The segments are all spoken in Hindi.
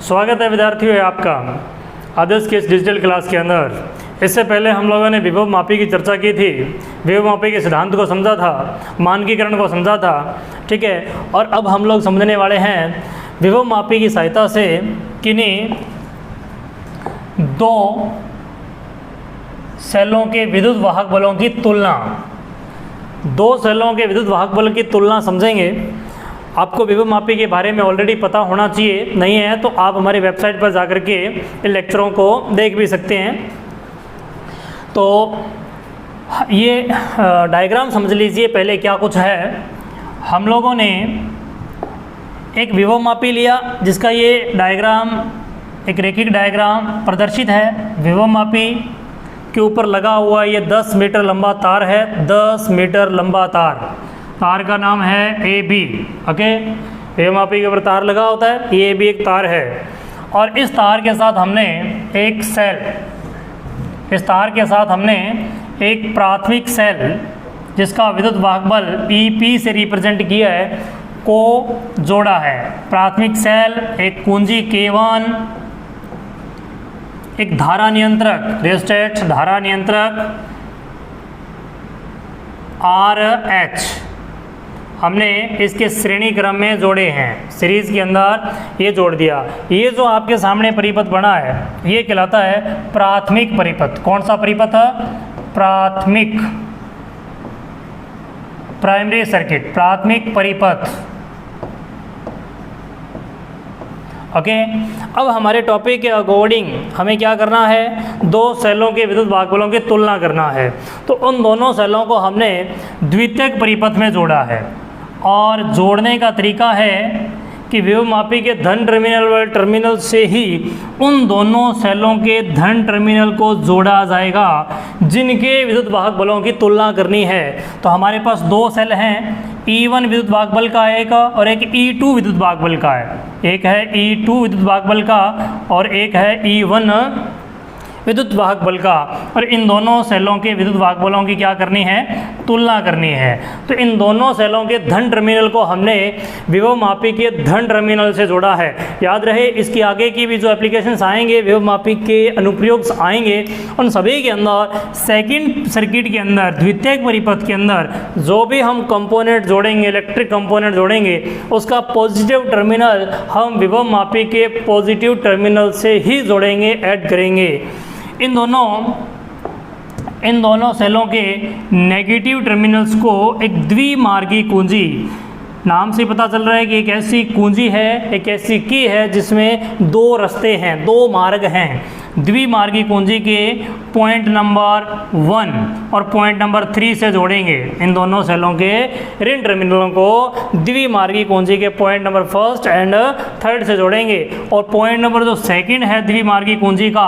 स्वागत है विद्यार्थियों आपका आदर्श के इस डिजिटल क्लास के अंदर। इससे पहले हम लोगों ने विभव मापी की चर्चा की थी, विभव मापी के सिद्धांत को समझा था, मानकीकरण को समझा था, ठीक है। और अब हम लोग समझने वाले हैं विभव मापी की सहायता से किन्हीं दो सेलों के विद्युत वाहक बलों की तुलना, दो सेलों के विद्युत वाहक बल की तुलना समझेंगे। आपको विभव मापी के बारे में ऑलरेडी पता होना चाहिए, नहीं है तो आप हमारी वेबसाइट पर जाकर के इन लेक्चरों को देख भी सकते हैं। तो ये डायग्राम समझ लीजिए पहले क्या कुछ है। हम लोगों ने एक विभव मापी लिया जिसका ये डायग्राम, एक रेखिक डायग्राम प्रदर्शित है। विभव मापी के ऊपर लगा हुआ ये 10 मीटर लंबा तार है, 10 मीटर लंबा तार का नाम है AB। ओके, विभव मापी के ऊपर तार लगा होता है, ये भी एक तार है। और इस तार के साथ हमने एक सेल, इस तार के साथ हमने एक प्राथमिक सेल जिसका विद्युत वाहक बल EP से रिप्रेजेंट किया है को जोड़ा है। प्राथमिक सेल, एक कुंजी K1, एक धारा नियंत्रक, रियोस्टेट धारा नियंत्रक RH हमने इसके श्रेणी क्रम में जोड़े हैं, सीरीज के अंदर ये जोड़ दिया। ये जो आपके सामने परिपथ बना है ये कहलाता है प्राथमिक परिपथ। कौन सा परिपथ है? प्राथमिक, प्राइमरी सर्किट, प्राथमिक परिपथ। ओके, अब हमारे टॉपिक के अकॉर्डिंग हमें क्या करना है? दो सेलों के विद्युत वाहक बलों की तुलना करना है। तो उन दोनों सेलों को हमने द्वितीयक परिपथ में जोड़ा है और जोड़ने का तरीका है कि विभव मापी के धन टर्मिनल व टर्मिनल से ही उन दोनों सेलों के धन टर्मिनल को जोड़ा जाएगा जिनके विद्युत वाहक बलों की तुलना करनी है। तो हमारे पास दो सेल हैं, E1 विद्युत वाहक बल का एक और एक E2 विद्युत वाहक बल का है। एक है E2 विद्युत वाहक बल का और एक है E1 विद्युत वाहक बल का। और इन दोनों सेलों के विद्युत वाहक बलों की क्या करनी है? तुलना करनी है। तो इन दोनों सेलों के धन टर्मिनल को हमने विभव मापी के धन टर्मिनल से जोड़ा है। याद रहे, इसकी आगे की भी जो एप्लीकेशंस आएंगे, विभव मापी के अनुप्रयोग आएंगे, उन सभी के अंदर सेकंड सर्किट के अंदर, द्वितीयक परिपथ के अंदर जो भी हम कंपोनेंट जोड़ेंगे, इलेक्ट्रिक कंपोनेंट जोड़ेंगे, उसका पॉजिटिव टर्मिनल हम विभव मापी के पॉजिटिव टर्मिनल से ही जोड़ेंगे, ऐड करेंगे। इन दोनों सेलों के नेगेटिव टर्मिनल्स को एक द्विमार्गी कुंजी, नाम से पता चल रहा है कि एक ऐसी कुंजी है, एक ऐसी की है जिसमें दो रास्ते हैं, दो मार्ग हैं। द्विमार्गी कुंजी के पॉइंट नंबर 1 और पॉइंट नंबर 3 से जोड़ेंगे। इन दोनों सेलों के ऋण टर्मिनलों को द्विमार्गी कुंजी के पॉइंट नंबर 1 एंड 3 से जोड़ेंगे। और पॉइंट नंबर जो 2 है द्विमार्गी कुंजी का,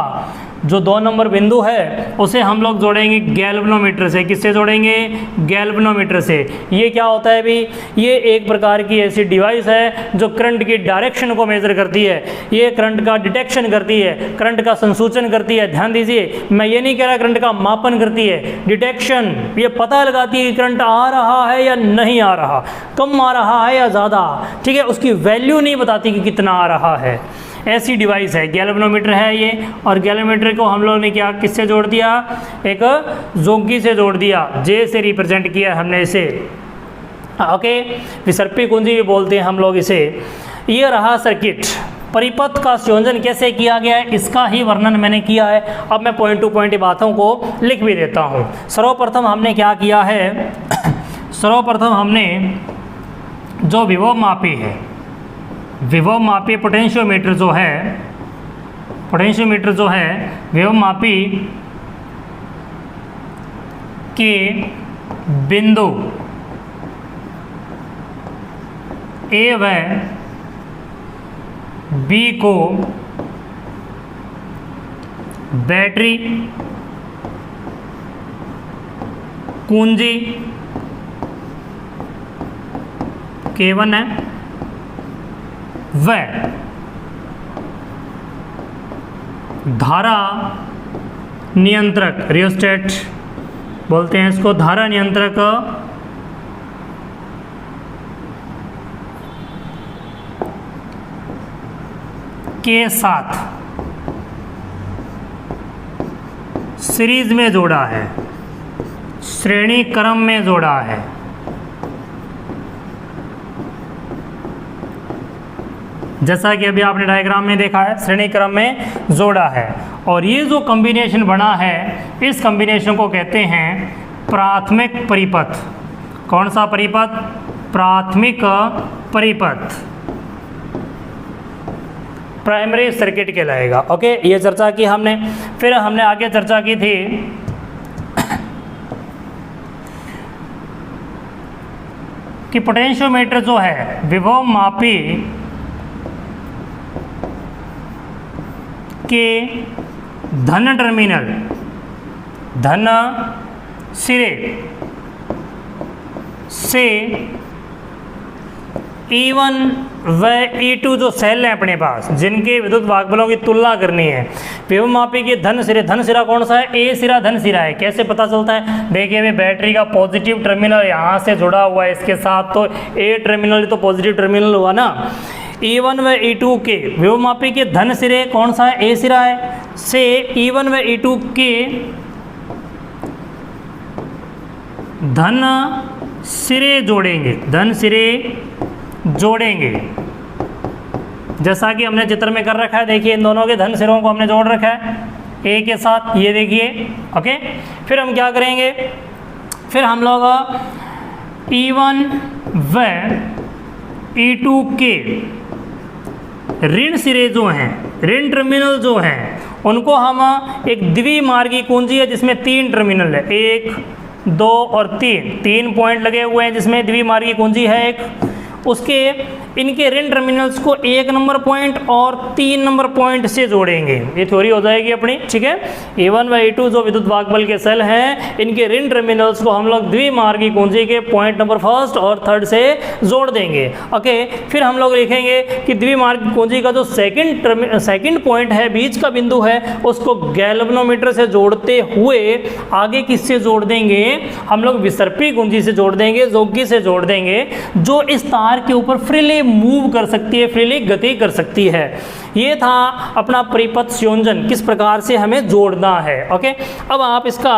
जो 2 नंबर बिंदु है, उसे हम लोग जोड़ेंगे गैल्वेनोमीटर से। किससे जोड़ेंगे? गैल्वेनोमीटर से। ये क्या होता है भी? ये एक प्रकार की ऐसी डिवाइस है जो करंट की डायरेक्शन को मेजर करती है, ये करंट का डिटेक्शन करती है, करंट का संसूचन करती है। ध्यान दीजिए, मैं ये नहीं कह रहा करंट का मापन करती है, डिटेक्शन, ये पता लगाती है कि करंट आ रहा है या नहीं आ रहा, कम आ रहा है या ज़्यादा, ठीक है। उसकी वैल्यू नहीं बताती कि कितना आ रहा है। ऐसी डिवाइस है, गैल्वेनोमीटर है ये। और गैल्वेनोमीटर को हम लोग ने क्या, किससे जोड़ दिया? एक जोंकी से जोड़ दिया, J से रिप्रेजेंट किया हमने इसे। ओके, विसर्पी कुंजी भी बोलते हैं हम लोग इसे। ये रहा सर्किट। परिपथ का संयोजन कैसे किया गया है इसका ही वर्णन मैंने किया है। अब मैं पॉइंट टू पॉइंट बातों को लिख भी देता हूँ। सर्वप्रथम हमने क्या किया है? सर्वप्रथम हमने जो विभव मापी है, विभव मापी पोटेंशियोमीटर जो है, पोटेंशियोमीटर जो है विभव मापी के बिंदु A व B को बैटरी, कुंजी K1 है व धारा नियंत्रक, रियोस्टेट बोलते हैं इसको, धारा नियंत्रक के साथ सीरीज में जोड़ा है, श्रेणी क्रम में जोड़ा है। जैसा कि अभी आपने डायग्राम में देखा है, श्रेणी क्रम में जोड़ा है। और ये जो कॉम्बिनेशन बना है, इस कॉम्बिनेशन को कहते हैं प्राथमिक परिपथ। कौन सा परिपथ? प्राथमिक परिपथ, प्राइमरी सर्किट कहलाएगा। ओके, ये चर्चा की हमने। फिर हमने आगे चर्चा की थी कि पोटेंशियोमीटर जो है विभव मापी के धन टर्मिनल, धन सिरे से E1 व E2 जो सेल हैं अपने पास, जिनके विद्युत वाहकबलों की तुलना करनी है, विभव मापी के धन सिरे, धन सिरा कौन सा है? ए सिरा धन सिरा है। कैसे पता चलता है? देखिए अभी बैटरी का पॉजिटिव टर्मिनल यहाँ से जुड़ा हुआ है इसके साथ, तो ए टर्मिनल तो पॉजिटिव टर्मिनल हुआ ना। E1 व E2 के विभव मापी के धन सिरे कौन सा है? ए सिरा है। से E1 व E2 के धन सिरे जोड़ेंगे, धन सिरे जोड़ेंगे, जैसा कि हमने चित्र में कर रखा है। देखिए इन दोनों के धन सिरों को हमने जोड़ रखा है ए के साथ, ये देखिए। ओके, फिर हम क्या करेंगे? फिर हम लोग E1 व E2 के ऋण सिरे जो हैं, ऋण टर्मिनल जो हैं, उनको हम एक द्विमार्गी कुंजी है जिसमें 3 टर्मिनल है, 1, 2 और 3 पॉइंट लगे हुए हैं जिसमें द्विमार्गी कुंजी है एक, उसके इनके ऋण टर्मिनल्स को 1 नंबर पॉइंट और 3 नंबर पॉइंट से जोड़ेंगे। ये थ्योरी हो जाएगी अपनी, ठीक है। E1 व E2 जो विद्युत वाहकबल के सेल हैं, इनके ऋण टर्मिनल्स को हम लोग द्विमार्गी कुंजी के पॉइंट नंबर 1 और 3 से जोड़ देंगे। ओके, फिर हम लोग लिखेंगे कि द्विमार्गी कुंजी का जो सेकंड पॉइंट है, बीच का बिंदु है, उसको गैल्वेनोमीटर से जोड़ते हुए आगे किससे जोड़ देंगे? हम लोग विसर्पी कुंजी से जोड़ देंगे, जोगी से जोड़ देंगे, जो इस तार के ऊपर फ्रीली मूव कर सकती है, फ्रीली गति कर सकती है। ये था अपना परिपथ संयोजन, किस प्रकार से हमें जोड़ना है। ओके, अब आप इसका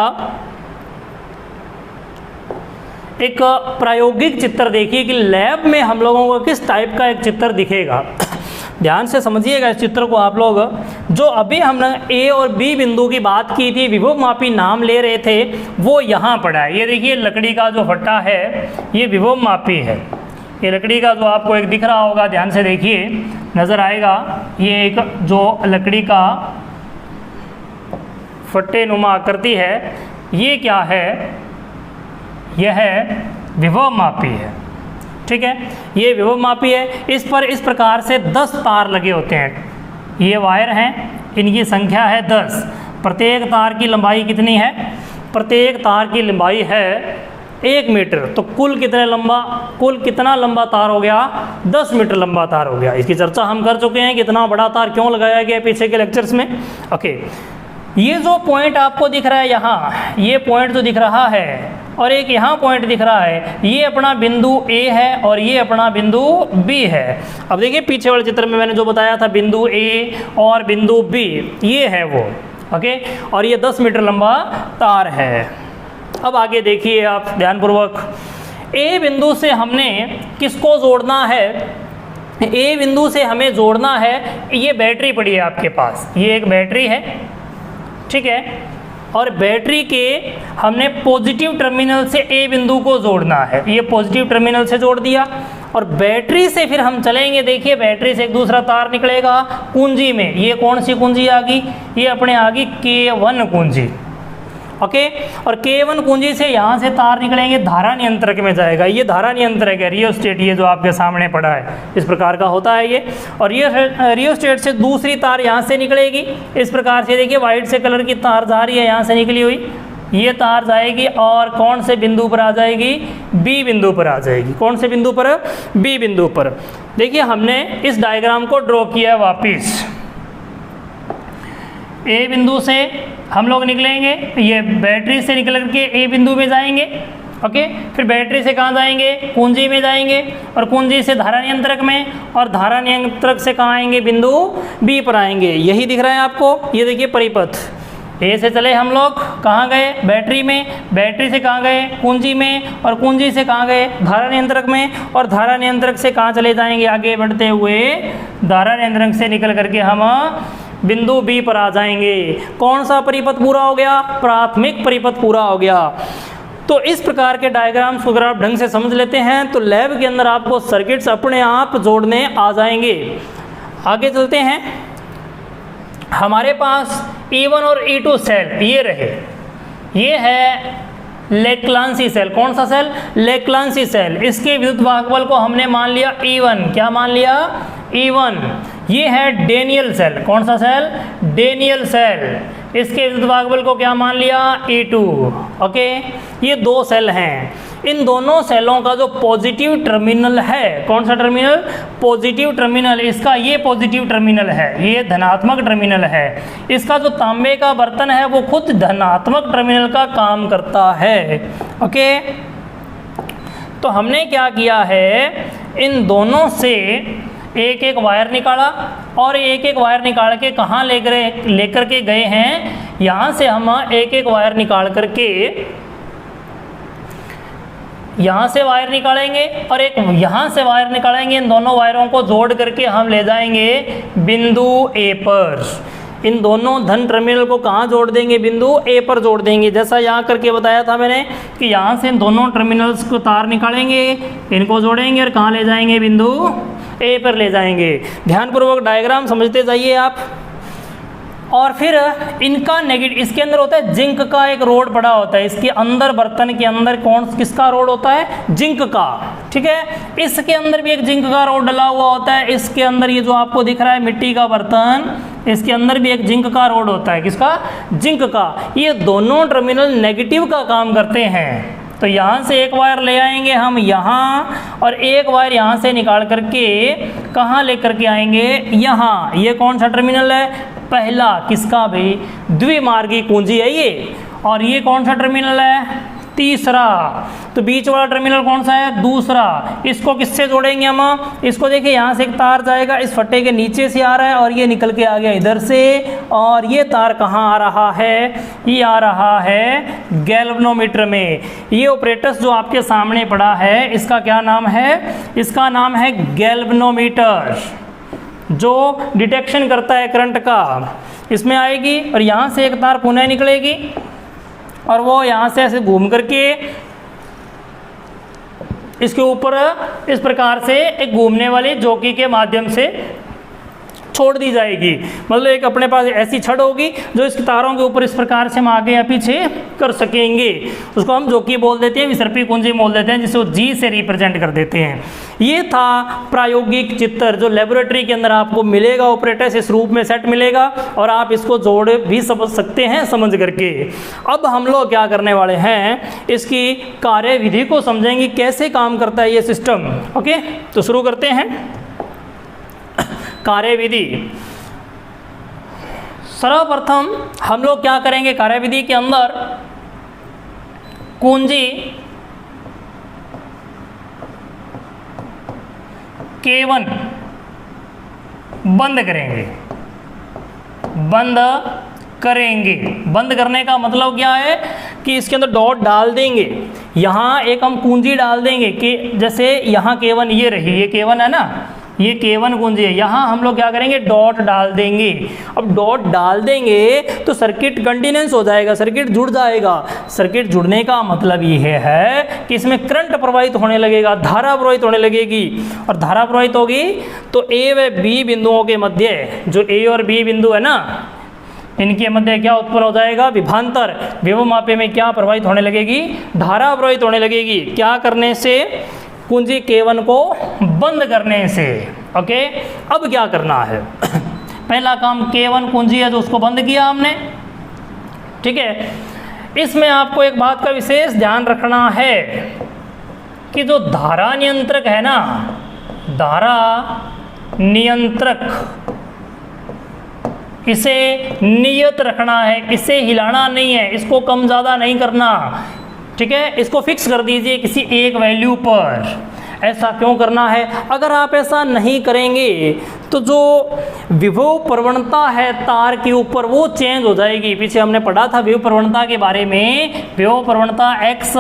एक प्रायोगिक चित्र देखिए कि लैब में हम लोगों को किस टाइप का एक चित्र दिखेगा। ध्यान से समझिएगा इस चित्र को आप लोग। जो अभी हमने ए और बी बिंदु की बात की थी, विभव मापी नाम ले रहे थे, वो यहाँ पड़ा है। ये देखिए लकड़ी का जो फट्टा है, ये विभव मापी है। ये लकड़ी का जो आपको एक दिख रहा होगा, ध्यान से देखिए, नज़र आएगा। ये एक जो लकड़ी का फट्टे नुमा आकृति है, ये क्या है? यह विभव मापी है, ठीक है। ये विभव मापी है। इस पर इस प्रकार से 10 तार लगे होते हैं। ये वायर हैं, इनकी संख्या है 10। प्रत्येक तार की लंबाई कितनी है? प्रत्येक तार की लंबाई है 1 मीटर। तो कुल कितना लंबा तार हो गया? 10 मीटर लंबा तार हो गया। इसकी चर्चा हम कर चुके हैं कि इतना बड़ा तार क्यों लगाया गया पीछे के लेक्चर्स में। ओके, ये जो पॉइंट आपको दिख रहा है यहाँ, ये पॉइंट जो दिख रहा है और एक यहाँ पॉइंट दिख रहा है, ये अपना बिंदु A है और ये अपना बिंदु B है। अब देखिए पीछे वाले चित्र में मैंने जो बताया था, बिंदु A और बिंदु B, ये है वो। ओके, और ये 10 मीटर लंबा तार है। अब आगे देखिए आप ध्यानपूर्वक, A बिंदु से हमने किसको जोड़ना है? A बिंदु से हमें जोड़ना है, ये बैटरी पड़ी है आपके पास, ये एक बैटरी है, ठीक है। और बैटरी के हमने पॉजिटिव टर्मिनल से A बिंदु को जोड़ना है, ये पॉजिटिव टर्मिनल से जोड़ दिया। और बैटरी से फिर हम चलेंगे, देखिए बैटरी से एक दूसरा तार निकलेगा कुंजी में। ये कौन सी कुंजी आ गई? ये अपने आ गई K1 कुंजी। ओके, और K1 कुंजी से यहाँ से तार निकलेंगे, धारा नियंत्रक में जाएगा। ये धारा नियंत्रक है, रियोस्टेट, ये जो आपके सामने पड़ा है, इस प्रकार का होता है ये। और ये रियोस्टेट से दूसरी तार यहाँ से निकलेगी, इस प्रकार से। देखिए वाइट से कलर की तार जा रही है यहाँ से निकली हुई, ये तार जाएगी और कौन से बिंदु पर आ जाएगी? B बिंदु पर आ जाएगी। कौन से बिंदु पर? B बिंदु पर। देखिए हमने इस डायग्राम को ड्रॉ किया वापिस। A बिंदु से हम लोग निकलेंगे, ये बैटरी से निकल के A बिंदु में जाएंगे। ओके। फिर बैटरी से कहाँ जाएंगे, कुंजी में जाएंगे, और कुंजी से धारा नियंत्रक में, और धारा नियंत्रक से कहाँ आएंगे, बिंदु बी पर आएंगे। यही दिख रहा है आपको, ये देखिए परिपथ। ए से चले हम लोग, कहाँ गए, बैटरी में, बैटरी से कहाँ गए, कुंजी में, और कुंजी से कहाँ गए, धारा नियंत्रक में, और धारा नियंत्रक से कहाँ चले जाएंगे, आगे बढ़ते हुए धारा नियंत्रक से निकल करके हम बिंदु बी पर आ जाएंगे। कौन सा परिपथ पूरा हो गया, प्राथमिक परिपथ पूरा हो गया। तो इस प्रकार के डायग्राम्स को अगर आप ढंग से समझ लेते हैं तो लैब के अंदर आपको सर्किट्स अपने आप जोड़ने आ जाएंगे। आगे चलते हैं, हमारे पास E1 और E2 सेल ये रहे, ये है लेक्लांसी सेल। कौन सा सेल, लेक्लांसी सेल। इसके विद्युत भागफल को हमने मान लिया E1, क्या मान लिया, E1। ये है डेनियल सेल। कौन सा सेल, डेनियल सेल। इसके विद्युत भागफल को क्या मान लिया, E2। ओके, ये दो सेल हैं। इन दोनों सेलों का जो पॉजिटिव टर्मिनल है, कौन सा टर्मिनल, पॉजिटिव टर्मिनल, इसका ये पॉजिटिव टर्मिनल है, ये धनात्मक टर्मिनल है। इसका जो तांबे का बर्तन है वो खुद धनात्मक टर्मिनल का काम करता है। ओके, तो हमने क्या किया है, इन दोनों से एक एक वायर निकाला, और एक एक वायर निकाल के कहाँ लेकर के गए हैं, यहाँ से हम एक एक वायर निकाल करके यहाँ से वायर निकालेंगे और एक यहाँ से वायर निकालेंगे। इन दोनों वायरों को जोड़ करके हम ले जाएंगे बिंदु ए पर। इन दोनों धन टर्मिनल को कहाँ जोड़ देंगे, बिंदु ए पर जोड़ देंगे। जैसा यहाँ करके बताया था मैंने कि यहाँ से इन दोनों टर्मिनल्स को तार निकालेंगे, इनको जोड़ेंगे और कहाँ ले जाएंगे, बिंदु ए पर ले जाएंगे। ध्यानपूर्वक डायग्राम समझते जाइए आप। और फिर इनका नेगेटिव, इसके अंदर होता है जिंक का एक रोड पड़ा होता है, इसके अंदर बर्तन के अंदर किसका रोड होता है, जिंक का। ठीक है, इसके अंदर भी एक जिंक का रोड डला हुआ होता है। इसके अंदर ये जो आपको दिख रहा है मिट्टी का बर्तन, इसके अंदर भी एक जिंक का रोड होता है। किसका, जिंक का। ये दोनों टर्मिनल नेगेटिव का काम करते हैं। तो यहाँ से एक वायर ले आएंगे हम यहाँ, और एक वायर यहाँ से निकाल करके कहाँ लेकर के आएंगे, यहाँ। ये कौन सा टर्मिनल है, पहला। किसका भाई, द्विमार्गी कुंजी है ये। और ये कौन सा टर्मिनल है, तीसरा। तो बीच वाला टर्मिनल कौन सा है, दूसरा। इसको किससे जोड़ेंगे हम, इसको देखिए यहाँ से एक तार जाएगा, इस फट्टे के नीचे से आ रहा है और ये निकल के आ गया इधर से। और ये तार कहाँ आ रहा है, ये आ रहा है गैल्वेनोमीटर में। ये ऑपरेटस जो आपके सामने पड़ा है, इसका क्या नाम है, इसका नाम है गैल्वेनोमीटर, जो डिटेक्शन करता है करंट का। इसमें आएगी और यहाँ से एक तार पुनः निकलेगी और वो यहाँ से ऐसे घूम करके इसके ऊपर इस प्रकार से एक घूमने वाली चौकी के माध्यम से छोड़ दी जाएगी। मतलब एक अपने पास ऐसी छड़ होगी जो इस तारों के ऊपर इस प्रकार से हम आगे या पीछे कर सकेंगे। उसको हम जोकी बोल देते हैं, विसर्पी कुंजी बोल देते हैं, जिसे वो जी से रिप्रेजेंट कर देते हैं। ये था प्रायोगिक चित्र जो लेबोरेटरी के अंदर आपको मिलेगा, ऑपरेटर्स इस रूप में सेट मिलेगा और आप इसको जोड़ भी समझ सकते हैं समझ करके। अब हम लोग क्या करने वाले हैं, इसकी कार्यविधि को समझेंगे, कैसे काम करता है ये सिस्टम। ओके, तो शुरू करते हैं कार्यविधि। सर्वप्रथम हम लोग क्या करेंगे, कार्यविधि के अंदर कुंजी K1 बंद करेंगे। बंद करने का मतलब क्या है कि इसके अंदर डॉट डाल देंगे। यहाँ एक हम कुंजी डाल देंगे कि जैसे यहाँ K1 ये रही, ये K1 है ना, ये K1 कुंजी है। यहाँ हम लोग क्या करेंगे, डॉट डाल देंगे। अब डॉट डाल देंगे तो सर्किट कंटिन्यूस हो जाएगा, सर्किट जुड़ जाएगा। सर्किट जुड़ने का मतलब ये है कि इसमें करंट प्रवाहित होने लगेगा, धारा प्रवाहित होने लगेगी। और धारा प्रवाहित होगी तो ए व बी बिंदुओं के मध्य, जो ए और बी बिंदु है ना, इनके मध्य क्या उत्पन्न हो जाएगा, विभवांतर। विभवमापी में क्या प्रवाहित होने लगेगी, धारा प्रवाहित होने लगेगी। क्या करने से, कुंजी K1 को बंद करने से। ओके, अब क्या करना है, पहला काम K1 कुंजी है जो उसको बंद किया हमने। ठीक है, इसमें आपको एक बात का विशेष ध्यान रखना है कि जो धारा नियंत्रक है ना, धारा नियंत्रक, इसे नियत रखना है, इसे हिलाना नहीं है, इसको कम ज़्यादा नहीं करना। ठीक है, इसको फिक्स कर दीजिए किसी एक वैल्यू पर। ऐसा क्यों करना है? अगर आप ऐसा नहीं करेंगे तो जो विभव प्रवणता है तार के ऊपर वो चेंज हो जाएगी। पीछे हमने पढ़ा था विभव प्रवणता के बारे में, विभव प्रवणता x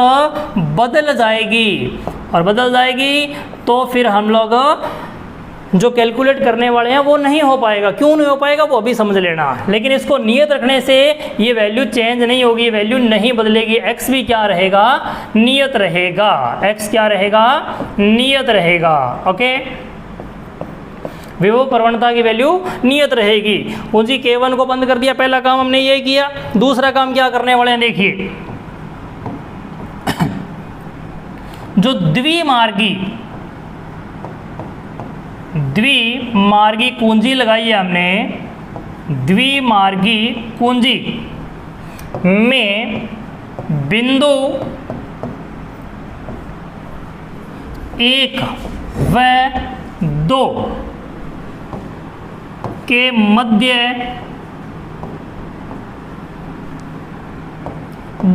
बदल जाएगी, और बदल जाएगी तो फिर हम लोग जो कैलकुलेट करने वाले हैं वो नहीं हो पाएगा। क्यों नहीं हो पाएगा वो अभी समझ लेना, लेकिन इसको नियत रखने से ये वैल्यू चेंज नहीं होगी, वैल्यू नहीं बदलेगी। x भी क्या रहेगा? नियत रहेगा। x क्या रहेगा? नियत रहेगा। ओके, विभव प्रवणता की वैल्यू नियत रहेगी। पूंजी K1 को बंद कर दिया, पहला काम हमने ये किया। दूसरा काम क्या करने वाले हैं देखिए, जो द्विमार्गी कुंजी लगाई है हमने, द्विमार्गी कुंजी में बिंदु 1 व 2 के मध्य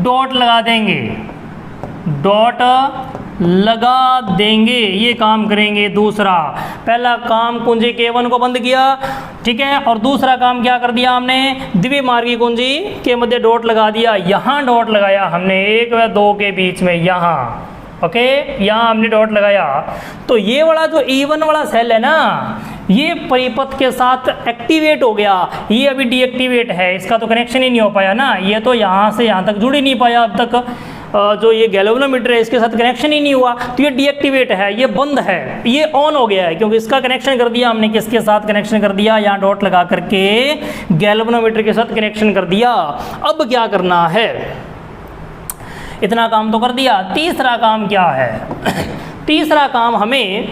डॉट लगा देंगे, डॉट लगा देंगे, ये काम करेंगे। दूसरा, पहला काम कुंजी K1 को बंद किया, ठीक है, और दूसरा काम क्या कर दिया हमने? द्विमार्गी कुंजी के मध्य डॉट लगा दिया। यहाँ डॉट लगाया हमने 1 व 2 के बीच में, यहाँ। ओके, यहाँ हमने डॉट लगाया। तो ये वाला जो E1 वाला सेल है ना, ये परिपथ के साथ एक्टिवेट हो गया, ये अभी डीएक्टिवेट है, इसका तो कनेक्शन ही नहीं हो पाया ना, ये तो यहाँ से यहाँ तक जुड़ ही नहीं पाया अब तक। जो ये गैल्वेनोमीटर है इसके साथ कनेक्शन ही नहीं हुआ, तो ये डीएक्टिवेट है, ये बंद है। ये ऑन हो गया है क्योंकि इसका कनेक्शन कर दिया हमने, किसके साथ कनेक्शन कर दिया? यहाँ डॉट लगा करके गैल्वेनोमीटर के साथ कनेक्शन कर दिया। अब क्या करना है? इतना काम तो कर दिया। तीसरा काम क्या है? तीसरा काम हमें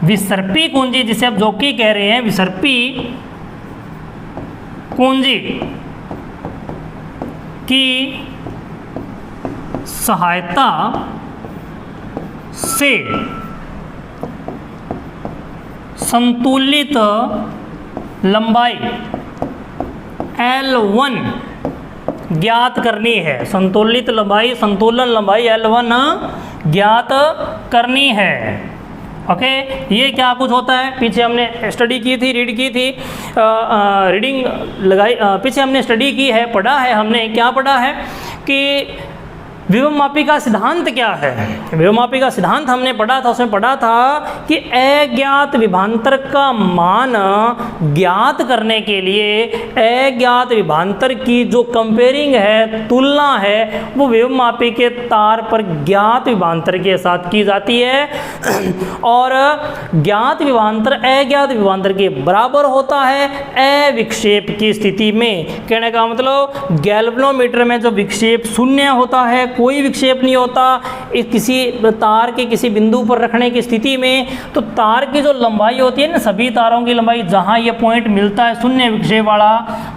विसर्पी कुंजी, जिसे आप जोकी कह रहे हैं, विसर्पी कुंजी की सहायता से संतुलित लंबाई L1 ज्ञात करनी है। संतुलित लंबाई, संतुलन लंबाई L1 ज्ञात करनी है। ओके, ये क्या कुछ होता है? पीछे हमने स्टडी की थी, रीड की थी, रीडिंग लगाई, पीछे हमने स्टडी की है, पढ़ा है हमने। क्या पढ़ा है कि विभवमापी का सिद्धांत क्या है? विभवमापी का सिद्धांत हमने पढ़ा था, उसमें पढ़ा था कि अज्ञात विभवांतर का मान ज्ञात करने के लिए अज्ञात विभवांतर की जो कंपेयरिंग है, तुलना है, वो विभवमापी के तार पर ज्ञात विभवांतर के साथ की जाती है और ज्ञात विभवांतर अज्ञात विभवांतर के बराबर होता है अविक्षेप की स्थिति में। कहने का मतलब गैल्वेनोमीटर में जो विक्षेप शून्य होता है, कोई विक्षेप नहीं होता इस किसी तार के किसी बिंदु पर रखने की स्थिति में, तो तार की जो लंबाई होती है ना, सभी तारों की लंबाई, जहां ये पॉइंट मिलता है शून्य विक्षेप वाला,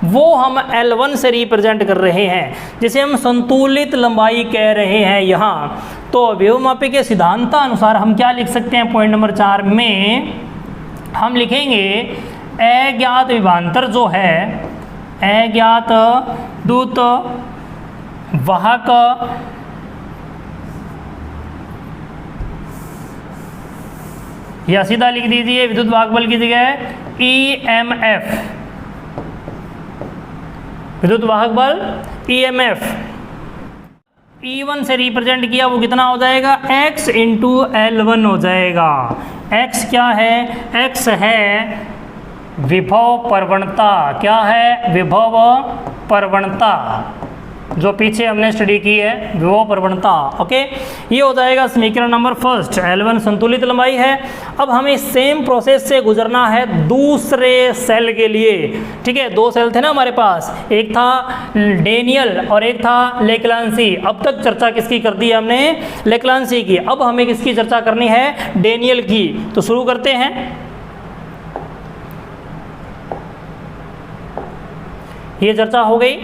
वो हम L1 से रिप्रेजेंट कर रहे हैं, जिसे हम संतुलित लंबाई कह रहे हैं यहाँ। तो विभवमापी के सिद्धांतानुसार हम क्या लिख सकते हैं? पॉइंट नंबर 4 में हम लिखेंगे अज्ञात विभवांतर जो है, अज्ञात द्रुत वाहक या सीधा लिख दीजिए विद्युत वाहक बल की जगह EMF, विद्युत वाहक बल EMF। E1 से रिप्रेजेंट किया, वो कितना हो जाएगा? X इंटू L1 हो जाएगा। X क्या है? X है विभव प्रवणता। क्या है? विभव प्रवणता, जो पीछे हमने स्टडी की है, विभव प्रवणता। ओके, ये हो जाएगा समीकरण नंबर फर्स्ट। L1 संतुलित लंबाई है। अब हमें सेम प्रोसेस से गुजरना है दूसरे सेल के लिए। ठीक है, दो सेल थे ना हमारे पास, एक था डेनियल और एक था लेक्लांसी। अब तक चर्चा किसकी कर दी हमने? लेक्लांसी की। अब हमें किसकी चर्चा करनी है? डेनियल की। तो शुरू करते हैं। ये चर्चा हो गई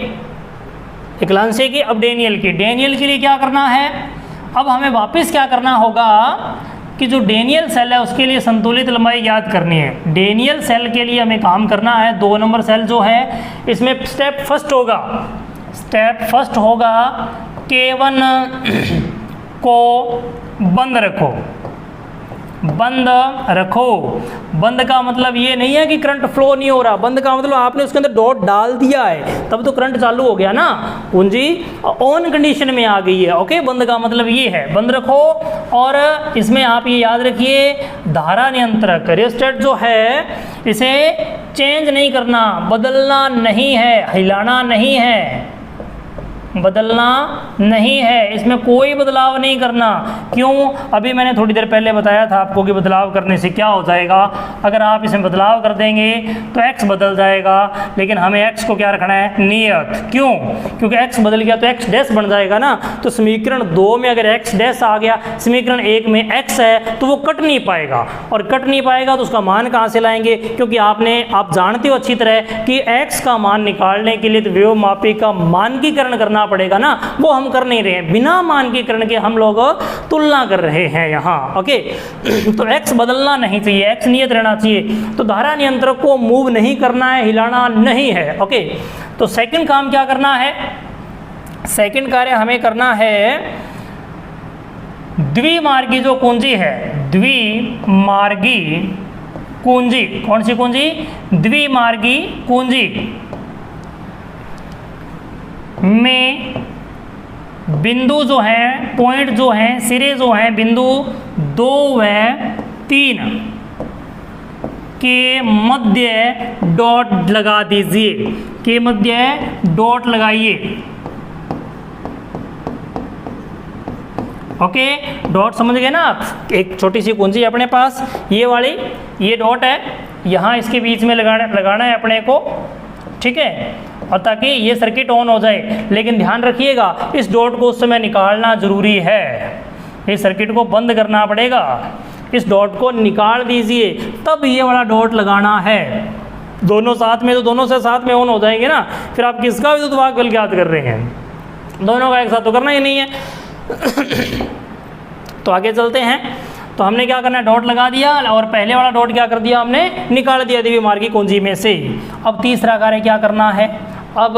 लेक्लांसी की, अब डेनियल की। डेनियल के लिए क्या करना है? अब हमें वापस क्या करना होगा? कि जो डेनियल सेल है उसके लिए संतुलित लंबाई ज्ञात करनी है। डेनियल सेल के लिए हमें काम करना है, 2 नंबर सेल जो है इसमें स्टेप फर्स्ट होगा K1 को बंद रखो। बंद का मतलब ये नहीं है कि करंट फ्लो नहीं हो रहा, बंद का मतलब आपने उसके अंदर डॉट डाल दिया है तब तो करंट चालू हो गया ना, कुंजी ऑन कंडीशन में आ गई है। ओके, बंद का मतलब ये है, बंद रखो। और इसमें आप ये याद रखिए, धारा नियंत्रक रियोस्टेट जो है इसे चेंज नहीं करना, बदलना नहीं है, हिलाना नहीं है, बदलना नहीं है, इसमें कोई बदलाव नहीं करना। क्यों? अभी मैंने थोड़ी देर पहले बताया था आपको कि बदलाव करने से क्या हो जाएगा। अगर आप इसमें बदलाव कर देंगे तो x बदल जाएगा, लेकिन हमें x को क्या रखना है? नियत। क्यों? क्योंकि x बदल गया तो x डैश बन जाएगा ना। तो समीकरण 2 में अगर x डैश आ गया, समीकरण 1 में x है, तो वो कट नहीं पाएगा, और कट नहीं पाएगा तो उसका मान कहाँ से लाएंगे? क्योंकि आप जानते हो अच्छी तरह कि x का मान निकालने के लिए तो विभवमापी का मानकीकरण करना पड़ेगा ना, वो हम कर नहीं रहे हैं। बिना मानकीकरण के हम लोग तुलना कर रहे हैं यहाँ। ओके, तो x बदलना नहीं चाहिए, x नियत रहना चाहिए। तो धारा नियंत्रक को मूव नहीं करना है, हिलाना नहीं है। ओके, तो सेकंड काम क्या करना है? सेकंड कार्य हमें करना है, द्विमार्गी जो कुंजी है, द्विमार्गी कुंजी, कौन सी कुंजी? द्विमार्गी कुंजी में बिंदु जो है, पॉइंट जो है, सिरे जो हैं, बिंदु 2 व 3 के मध्य डॉट लगा दीजिए, के मध्य डॉट लगाइए। ओके, डॉट समझ गए ना आप? एक छोटी सी कुंजी है अपने पास, ये वाली, ये डॉट है, यहाँ इसके बीच में लगाना है अपने को, ठीक है, और ताकि ये सर्किट ऑन हो जाए। लेकिन ध्यान रखिएगा, इस डॉट को उस समय निकालना जरूरी है, इस सर्किट को बंद करना पड़ेगा, इस डॉट को निकाल दीजिए, तब ये वाला डॉट लगाना है। दोनों साथ में, तो दोनों से साथ में ऑन हो जाएंगे ना, फिर आप किसका विद्युत वाहक बल ज्ञात कर रहे हैं? दोनों का एक साथ तो करना ही नहीं है। तो आगे चलते हैं। तो हमने क्या करना है? डॉट लगा दिया, और पहले वाला डॉट क्या कर दिया हमने? निकाल दिया द्विमार्गी कुंजी में से। अब तीसरा कार्य क्या करना है? अब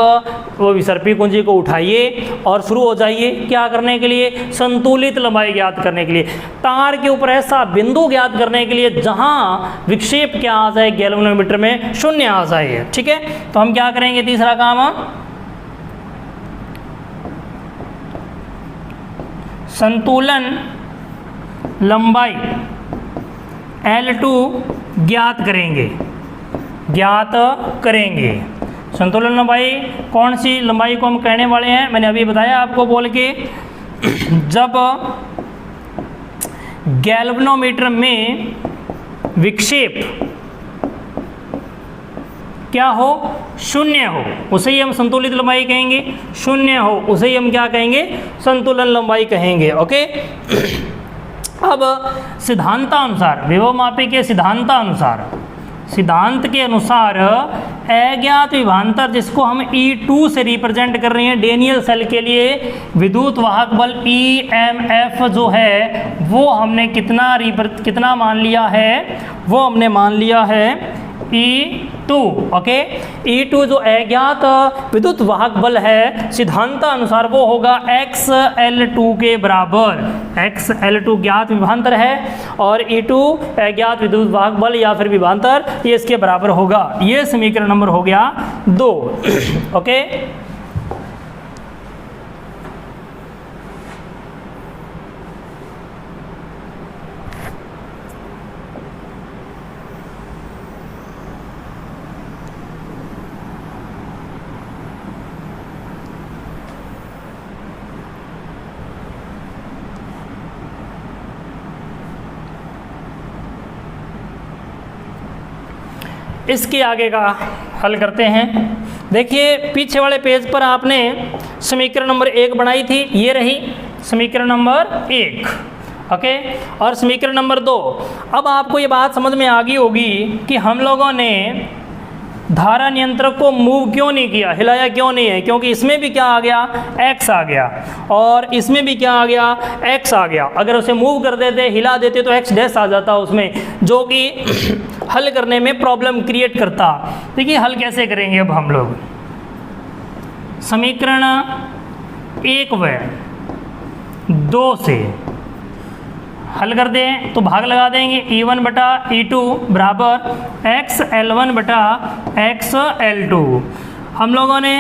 वो विसर्पी कुंजी को उठाइए और शुरू हो जाइए क्या करने के लिए? संतुलित लंबाई ज्ञात करने के लिए। तार के ऊपर ऐसा बिंदु ज्ञात करने के लिए जहां विक्षेप क्या आ जाए? गैल्वेनोमीटर में 0 आ जाए। ठीक है, तो हम क्या करेंगे? तीसरा काम, संतुलन लंबाई L2 ज्ञात करेंगे। संतुलन लंबाई कौन सी लंबाई को हम कहने वाले हैं? मैंने अभी बताया आपको बोल के, जब गैल्वेनोमीटर में विक्षेप क्या हो? 0 हो, उसे ही हम संतुलित लंबाई कहेंगे। 0 हो, उसे ही हम क्या कहेंगे? संतुलन लंबाई कहेंगे। ओके, अब सिद्धांतानुसार, विभवमापी के सिद्धांत के अनुसार अज्ञात विभवांतर, जिसको हम E2 से रिप्रेजेंट कर रहे हैं डेनियल सेल के लिए, विद्युत वाहक बल EMF जो है वो हमने कितना मान लिया है? वो हमने मान लिया है E2। ओके, E2 जो अज्ञात विद्युत वाहक बल है, सिद्धांतानुसार वो होगा XL2 के बराबर। XL2 ज्ञात विभवांतर है और E2 अज्ञात विद्युत वाहक बल या फिर विभवांतर, ये इसके बराबर होगा। ये समीकरण नंबर हो गया 2। ओके, इसके आगे का हल करते हैं। देखिए, पीछे वाले पेज पर आपने समीकरण नंबर 1 बनाई थी, ये रही समीकरण नंबर 1। ओके, और समीकरण नंबर 2। अब आपको ये बात समझ में आ गई होगी कि हम लोगों ने धारा नियंत्रक को मूव क्यों नहीं किया, हिलाया क्यों नहीं है, क्योंकि इसमें भी क्या आ गया, x आ गया, और इसमें भी क्या आ गया, x आ गया। अगर उसे मूव कर देते, हिला देते तो x डैश आ जाता उसमें, जो कि हल करने में प्रॉब्लम क्रिएट करता। देखिए हल कैसे करेंगे अब हम लोग। समीकरण 1 व 2 से हल कर दें तो भाग लगा देंगे, E1 बटा E2 बराबर एक्स L1 बटा एक्स L2। हम लोगों ने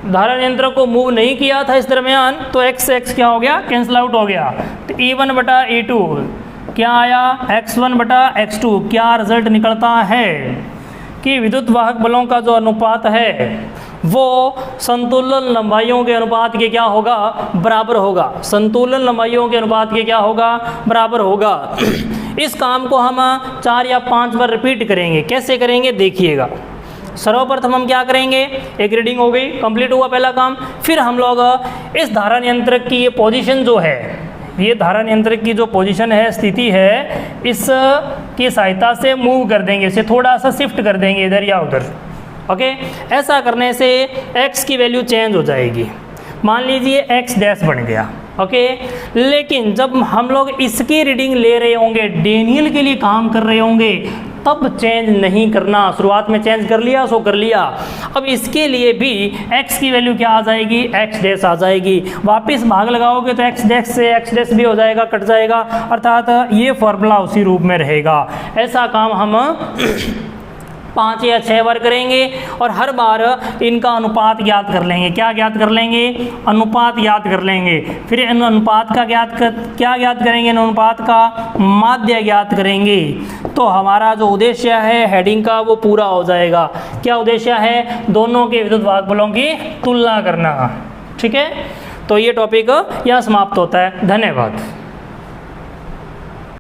धारा नियंत्रक को मूव नहीं किया था इस दरमियान, तो x से x क्या हो गया, कैंसिल आउट हो गया। तो E1 बटा E2 क्या आया, x1 बटा x2। क्या रिजल्ट निकलता है कि विद्युत वाहक बलों का जो अनुपात है वो संतुलन लंबाइयों के अनुपात के क्या होगा, बराबर होगा। संतुलन लंबाइयों के अनुपात के क्या होगा, बराबर होगा। इस काम को हम 4 या 5 बार रिपीट करेंगे। कैसे करेंगे देखिएगा। सर्वप्रथम हम क्या करेंगे, एक रीडिंग हो गई, कंप्लीट हुआ पहला काम। फिर हम लोग इस धारा नियंत्रक की ये पोजीशन जो है, ये धारा नियंत्रक की जो पोजीशन है, स्थिति है, इस की सहायता से मूव कर देंगे, इसे थोड़ा सा शिफ्ट कर देंगे इधर या उधर। ओके, ऐसा करने से x की वैल्यू चेंज हो जाएगी। मान लीजिए x डैश बन गया। ओके, लेकिन जब हम लोग इसकी रीडिंग ले रहे होंगे, डेनियल के लिए काम कर रहे होंगे, तब चेंज नहीं करना। शुरुआत में चेंज कर लिया सो कर लिया। अब इसके लिए भी x की वैल्यू क्या आ जाएगी, x डैश आ जाएगी। वापस भाग लगाओगे तो x डैश से x डैश भी हो जाएगा, कट जाएगा, अर्थात ये फॉर्मूला उसी रूप में रहेगा। ऐसा काम हम 5 या 6 बार करेंगे और हर बार इनका अनुपात ज्ञात कर लेंगे। क्या ज्ञात कर लेंगे, अनुपात ज्ञात कर लेंगे। फिर इन अनुपात का क्या ज्ञात करेंगे, इन अनुपात का माध्य ज्ञात करेंगे। तो हमारा जो उद्देश्य है हेडिंग का वो पूरा हो जाएगा। क्या उद्देश्य है, दोनों के विद्युत वाहक बलों की तुलना करना। ठीक है, तो ये टॉपिक यहाँ समाप्त होता है। धन्यवाद।